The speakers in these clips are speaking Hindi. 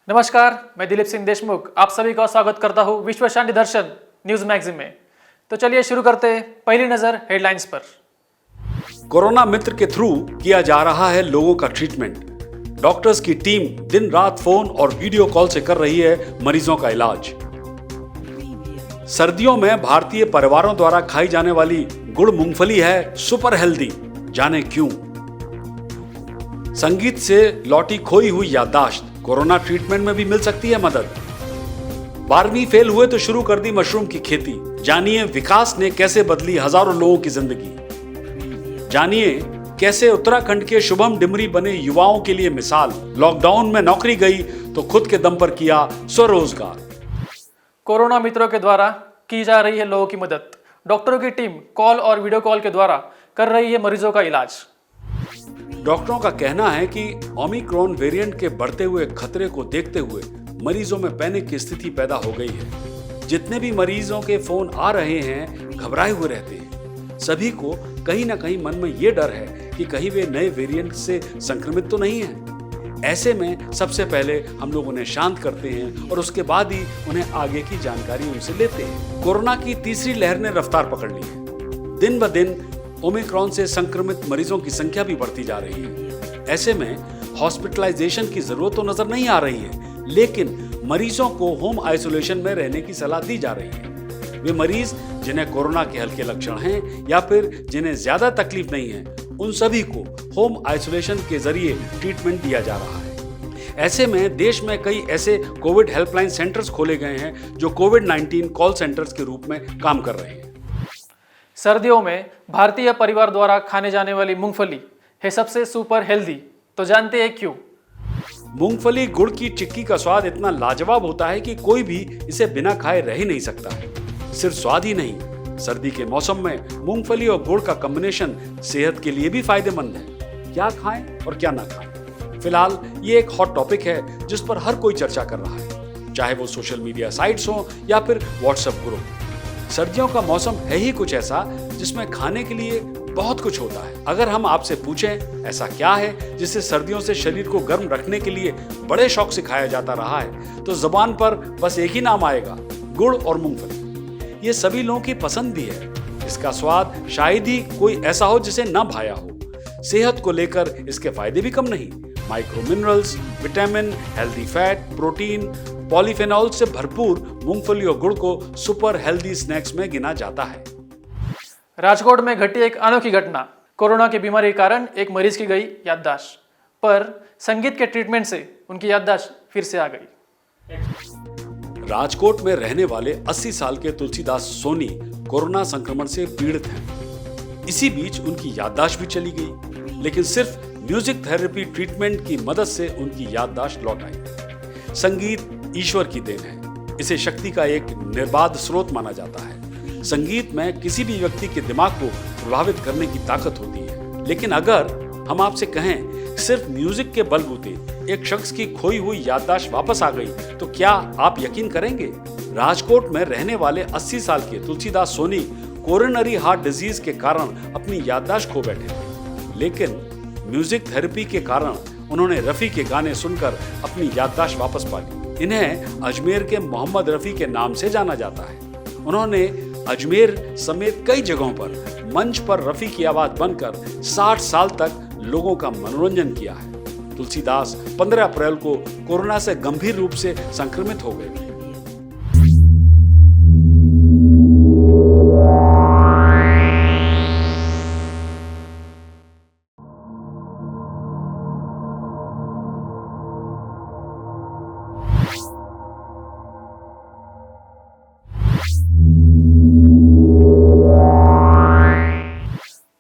नमस्कार, मैं दिलीप सिंह देशमुख आप सभी का स्वागत करता हूँ विश्व शांति दर्शन न्यूज मैगजीन में। तो चलिए शुरू करते हैं पहली नजर हेडलाइंस पर। कोरोना मित्र के थ्रू किया जा रहा है लोगों का ट्रीटमेंट। डॉक्टर्स की टीम दिन रात फोन और वीडियो कॉल से कर रही है मरीजों का इलाज। सर्दियों में भारतीय परिवारों द्वारा खाई जाने वाली गुड़ मूंगफली है सुपर हेल्दी, जाने क्यों। संगीत से लौटी खोई हुई याददाश्त कोरोना ट्रीटमेंट में भी मिल सकती है मदद। 12वीं फेल हुए तो शुरू कर दी मशरूम की खेती, जानिए विकास ने कैसे बदली हजारों लोगों की जिंदगी। जानिए कैसे उत्तराखंड के शुभम डिमरी बने युवाओं के लिए मिसाल, लॉकडाउन में नौकरी गई तो खुद के दम पर किया स्वरोजगार। कोरोना मित्रों के द्वारा की जा रही है लोगों की मदद। डॉक्टरों की टीम कॉल और वीडियो कॉल के द्वारा कर रही है मरीजों का इलाज। डॉक्टरों का कहना है कि ओमिक्रॉन वेरिएंट के बढ़ते हुए खतरे को देखते हुए मरीजों में पैनिक की स्थिति पैदा हो गई है। जितने भी मरीजों के फोन आ रहे हैं घबराए हुए रहते हैं। सभी को कहीं ना कहीं मन में ये डर है कि कहीं वे नए वेरिएंट से संक्रमित तो नहीं हैं। ऐसे में सबसे पहले हम लोग उन्हें शांत करते हैं और उसके बाद ही उन्हें आगे की जानकारी उनसे लेते हैं। कोरोना की तीसरी लहर ने रफ्तार पकड़ ली है। दिन ब दिन ओमिक्रॉन से संक्रमित मरीजों की संख्या भी बढ़ती जा रही है। ऐसे में हॉस्पिटलाइजेशन की जरूरत तो नजर नहीं आ रही है, लेकिन मरीजों को होम आइसोलेशन में रहने की सलाह दी जा रही है। वे मरीज जिन्हें कोरोना के हल्के लक्षण हैं या फिर जिन्हें ज्यादा तकलीफ नहीं है, उन सभी को होम आइसोलेशन के जरिए ट्रीटमेंट दिया जा रहा है। ऐसे में देश में कई ऐसे कोविड हेल्पलाइन सेंटर्स खोले गए हैं जो कोविड-19 कॉल सेंटर्स के रूप में काम कर रहे हैं। सर्दियों में भारतीय परिवार द्वारा खाने जाने वाली मूंगफली है सबसे सुपर हेल्दी। तो जानते हैं क्यों। मूंगफली गुड़ की चिक्की का स्वाद इतना लाजवाब होता है कि कोई भी इसे बिना खाए रह ही नहीं सकता है। सिर्फ स्वाद ही नहीं, सर्दी के मौसम में मूंगफली और गुड़ का कॉम्बिनेशन सेहत के लिए भी फायदेमंद है। क्या खाएं और क्या ना खाएं, फिलहाल ये एक हॉट टॉपिक है जिस पर हर कोई चर्चा कर रहा है, चाहे वो सोशल मीडिया साइट्स हो या फिर व्हाट्सएप ग्रुप। सर्दियों का मौसम है ही कुछ ऐसा जिसमें खाने के लिए बहुत कुछ होता है। अगर हम आपसे पूछें ऐसा क्या है जिससे सर्दियों से शरीर को गर्म रखने के लिए बड़े शौक से खाया जाता रहा है, तो जुबान पर बस एक ही नाम आएगा, गुड़ और मूंगफली। ये सभी लोगों की पसंद भी है। इसका स्वाद शायद ही कोई ऐसा हो जिसे ना भाया हो। सेहत को लेकर इसके फायदे भी कम नहीं। Micro minerals, vitamin, healthy fat, protein, polyphenol से भरपूर मूंगफली और गुड़ को सुपर हेल्दी स्नैक्स में गिना जाता है। राजकोट में घटी एक अनोखी घटना। कोरोना की बीमारी के कारण एक मरीज की गई याददाश्त, पर संगीत के ट्रीटमेंट से उनकी याददाश्त फिर से आ गई। राजकोट में रहने वाले 80 साल के तुलसीदास सोनी कोरोना संक्रमण से पीड़ित हैं। इसी बीच उनकी याददाश्त भी चली गई, लेकिन सिर्फ म्यूजिक थेरेपी ट्रीटमेंट की मदद से उनकी याददाश्त लौट आई। संगीत ईश्वर की देन है। इसे शक्ति का एक निर्बाध स्रोत माना जाता है। संगीत में किसी भी व्यक्ति के दिमाग को प्रभावित करने की ताकत होती है। लेकिन अगर हम आपसे कहें सिर्फ म्यूजिक के बलबूते एक शख्स की खोई हुई याददाश्त वापस आ गई, तो क्या आप यकीन करेंगे। राजकोट में रहने वाले 80 साल के Tulsidas Soni coronary heart disease के कारण अपनी याददाश्त खो बैठे थे, लेकिन म्यूजिक थेरेपी के कारण उन्होंने रफी के गाने सुनकर अपनी याददाश्त वापस पा ली। इन्हें अजमेर के मोहम्मद रफी के नाम से जाना जाता है। उन्होंने अजमेर समेत कई जगहों पर मंच पर रफी की आवाज बनकर 60 साल तक लोगों का मनोरंजन किया है। तुलसीदास 15 अप्रैल को कोरोना से गंभीर रूप से संक्रमित हो गए।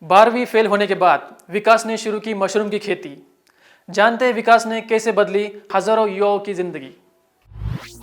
बारहवीं फेल होने के बाद विकास ने शुरू की मशरूम की खेती। जानते हैं विकास ने कैसे बदली हजारों युवाओं की जिंदगी।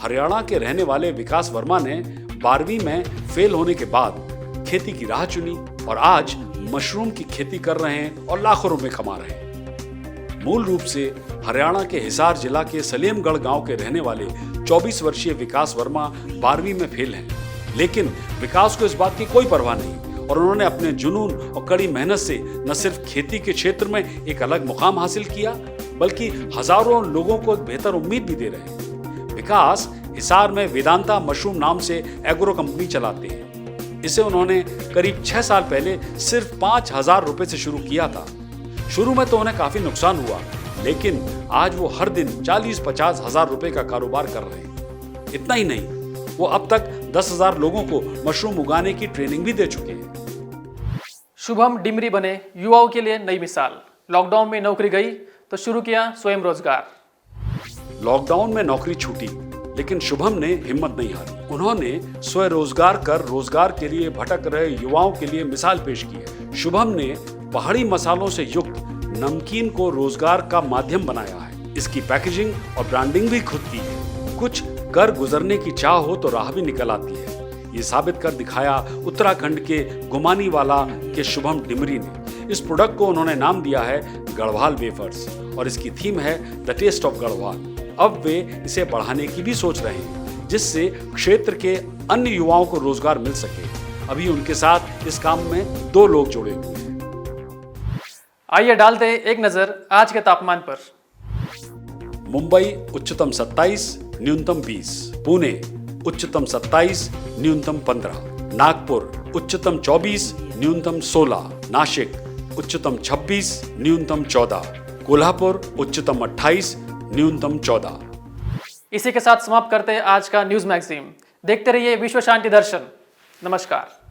हरियाणा के रहने वाले विकास वर्मा ने 12वीं में फेल होने के बाद खेती की राह चुनी और आज मशरूम की खेती कर रहे हैं और लाखों रुपए कमा रहे हैं। मूल रूप से हरियाणा के हिसार जिला के सलेमगढ़ गांव के रहने वाले 24 वर्षीय विकास वर्मा 12वीं में फेल हैं, लेकिन विकास को इस बात की कोई परवाह नहीं और उन्होंने अपने जुनून और कड़ी मेहनत से न सिर्फ खेती के क्षेत्र में एक अलग मुकाम हासिल किया, बल्कि हजारों लोगों को बेहतर उम्मीद भी दे रहे हैं। विकास हिसार में वेदांता मशरूम नाम से एग्रो कंपनी चलाते हैं। इसे उन्होंने करीब 6 साल पहले सिर्फ 5,000 रुपए से शुरू किया था। शुरू में तो उन्हें काफी नुकसान हुआ, लेकिन आज वो हर दिन 40-50 हजार रुपए का कारोबार कर रहे हैं। इतना ही नहीं, वो अब तक 10,000 लोगों को मशरूम उगाने की ट्रेनिंग भी दे चुके हैं। शुभम डिमरी बने युवाओं के लिए नई मिसाल। लॉकडाउन में नौकरी गई तो शुरू किया स्वयं रोजगार। लॉकडाउन में नौकरी छूटी, लेकिन शुभम ने हिम्मत नहीं हारी। उन्होंने स्वरोजगार कर रोजगार के लिए भटक रहे युवाओं के लिए मिसाल पेश की है। शुभम ने पहाड़ी मसालों से युक्त नमकीन को रोजगार का माध्यम बनाया है। इसकी पैकेजिंग और ब्रांडिंग भी खुद की है। कुछ कर गुजरने की चाह हो तो राह भी निकल आती है। ये साबित कर दिखाया उत्तराखंड के गुमानीवाला के शुभम डिमरी ने। इस प्रोडक्ट को उन्होंने नाम दिया है गढ़वाल वेफर्स और इसकी थीम है द टेस्ट ऑफ गढ़वाल। अब वे इसे बढ़ाने की भी सोच रहे हैं, जिससे क्षेत्र के अन्य युवाओं को रोजगार मिल सके। अभी उनके साथ इस काम में 2 लोग जुड़े हुए हैं। आइए डालते एक नजर आज के तापमान पर। मुंबई उच्चतम 27, न्यूनतम 20, पुणे उच्चतम 27, न्यूनतम 15, नागपुर उच्चतम 24, न्यूनतम 16, नासिक उच्चतम 26, न्यूनतम 14, कोल्हापुर उच्चतम 28, न्यूनतम 14। इसी के साथ समाप्त करते हैं आज का न्यूज मैगजीन। देखते रहिए विश्व शांति दर्शन। नमस्कार।